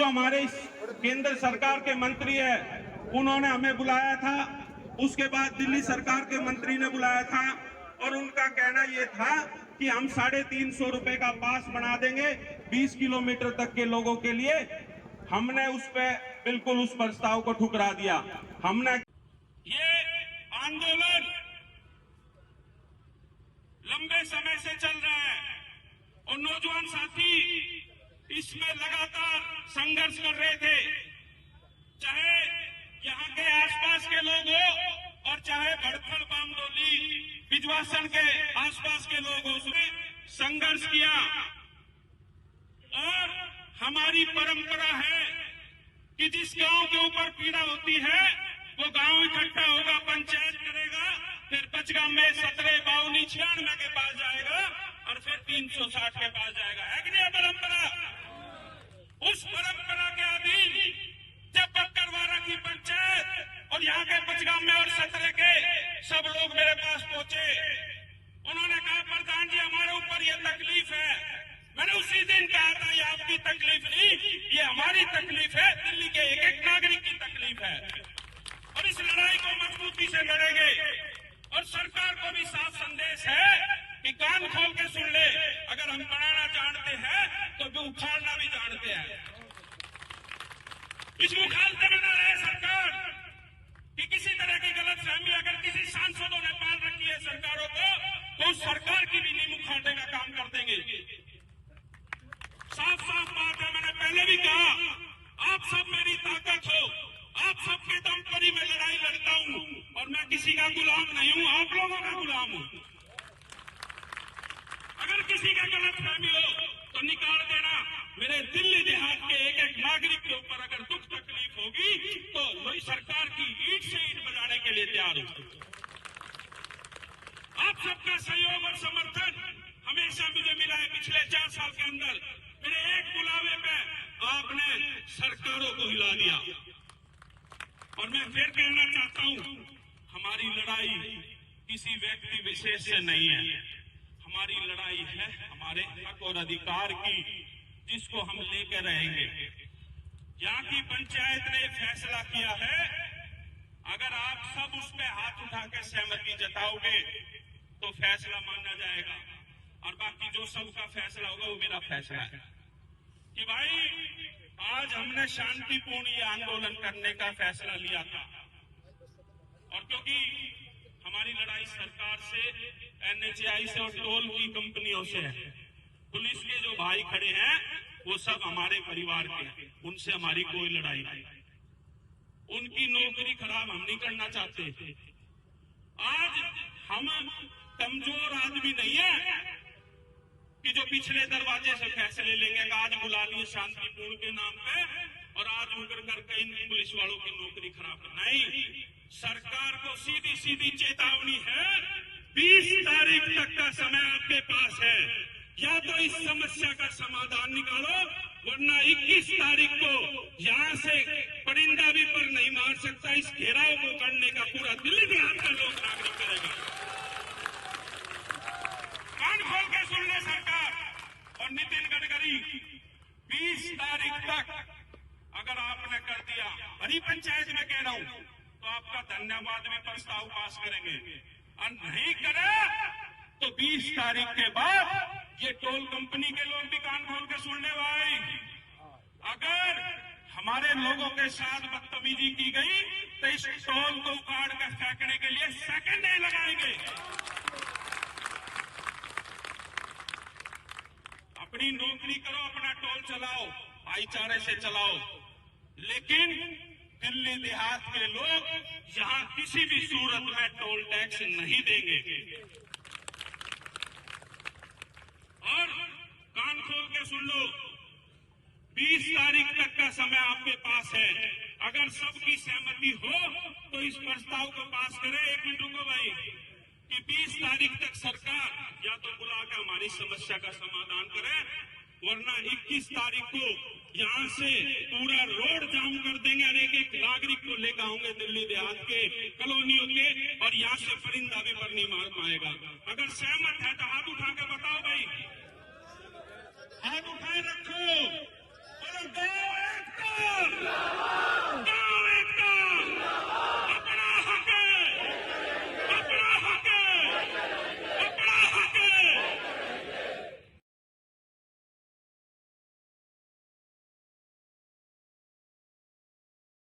जो हमारे केंद्र सरकार के मंत्री है उन्होंने हमें बुलाया था, उसके बाद दिल्ली सरकार के मंत्री ने बुलाया था और उनका कहना यह था कि हम 350 रुपए का पास बना देंगे 20 किलोमीटर तक के लोगों के लिए। हमने उस पे बिल्कुल उस प्रस्ताव को ठुकरा दिया। हमने ये आंदोलन लंबे समय से चल रहा है और नौजवान साथी इसमें लगातार संघर्ष कर रहे थे, चाहे यहाँ के आसपास के लोग हो और चाहे भड़थल, बामडोली, बिजवासन के आसपास के लोग हो, उसने संघर्ष किया। और हमारी परंपरा है कि जिस गांव के ऊपर पीड़ा होती है वो गांव इकट्ठा होगा, पंचायत करेगा, फिर पचगांव में 17, 52, 96 के पास जाएगा और फिर 360 के पास जाएगा। है कि नहीं परंपरा? उस परंपरा के अधीन जब बक्करवाड़ा की पंचायत और यहाँ के पचगांव में और 17 के सब लोग मेरे पास पहुंचे, उन्होंने कहा प्रधान जी हमारे ऊपर ये तकलीफ है। मैंने उसी दिन कहा था ये आपकी तकलीफ नहीं, ये हमारी तकलीफ है, दिल्ली के एक एक नागरिक की तकलीफ है और इस लड़ाई को मजबूती से लड़ेंगे। और सरकार को भी साफ संदेश है कि कान खोल के सुन ले, अगर हम बनाना जानते हैं तो भी उखाड़ना भी जानते हैं। इस मुखालते में न रहे सरकार कि किसी तरह की गलतफहमी अगर किसी सांसदों ने पाल रखी है सरकारों को, तो उस सरकार की भी नींव उखाड़ने का काम कर देंगे। साफ साफ बात है, मैंने पहले भी कहा आप सब मेरी ताकत हो, आप सबके दम पर ही मैं लड़ाई लड़ता हूं और मैं किसी का गुलाम नहीं हूं, आप लोगों का गुलाम हूं। अगर किसी का गलतफहमी हो तो निकाल देना। मेरे दिल्ली देहात के एक एक नागरिक के ऊपर अगर दुख तकलीफ होगी तो वही सरकार की ईंट से ईंट बजाने के लिए तैयार हो। आप सबका सहयोग और समर्थन हमेशा मुझे मिला है। पिछले 4 साल के अंदर मेरे एक बुलावे पे आपने सरकारों को हिला दिया और मैं फिर कहना चाहता हूं, हमारी लड़ाई किसी व्यक्ति विशेष से नहीं है, हमारी लड़ाई है हमारे हक और अधिकार की, जिसको हम लेकर रहेंगे। यहाँ की पंचायत ने फैसला किया है, अगर आप सब उस पे हाथ उठा के सहमति जताओगे तो फैसला माना जाएगा और बाकी जो सबका फैसला होगा वो मेरा फैसला है कि भाई आज हमने शांतिपूर्ण ये आंदोलन करने का फैसला लिया था और क्योंकि हमारी लड़ाई सरकार से, NHAI से और टोल की कंपनियों से है, पुलिस के जो भाई खड़े हैं वो सब हमारे परिवार के हैं, उनसे हमारी कोई लड़ाई नहीं। उनकी नौकरी खराब हम नहीं करना चाहते। आज हम कमजोर आदमी नहीं है कि जो पिछले दरवाजे से फैसले लेंगे, आज बुला लिए शांतिपूर्ण के नाम पे और आज मुकर करके इन पुलिस वालों की नौकरी खराब। नहीं, सरकार को सीधी सीधी चेतावनी है, 20 तारीख तक का समय आपके पास है, या तो इस समस्या का समाधान निकालो वरना 21 तारीख को यहाँ से परिंदा भी पर नहीं मार सकता, इस घेराव को करने का पूरा दिल्ली देहात का लोक नागरिक करेगा। कान खोल के सुन ले सरकार और नितिन गडकरी, 20 तारीख तक अगर आपने कर दिया, बड़ी पंचायत में कह रहा हूं, तो आपका धन्यवाद में प्रस्ताव पास करेंगे और नहीं करे तो 20 तारीख के बाद ये टोल कंपनी के लोग भी कान खोल के सुन ले भाई, अगर हमारे लोगों के साथ बदतमीजी की गई तो इस टोल को उखाड़ कर फेंकने के लिए सेकंड नहीं लगाएंगे। अपनी नौकरी करो, अपना टोल चलाओ, भाईचारे से चलाओ, लेकिन दिल्ली देहात के लोग यहां किसी भी सूरत में टोल टैक्स नहीं देंगे। और कान खोल के सुन लो, 20 तारीख तक का समय आपके पास है, अगर सबकी सहमति हो तो इस प्रस्ताव को पास करें। एक मिनट रुको भाई, कि 20 तारीख तक सरकार या तो बुलाकर हमारी समस्या का समाधान करे, वरना 21 तारीख को यहाँ से पूरा रोड जाम कर देंगे और एक एक नागरिक को लेकर आएंगे दिल्ली देहात के कॉलोनियों के, और यहाँ से परिंदा भी पर नहीं मार पाएगा। अगर सहमत है तो हाथ उठा के बताओ भाई, हाथ उठाए रखो।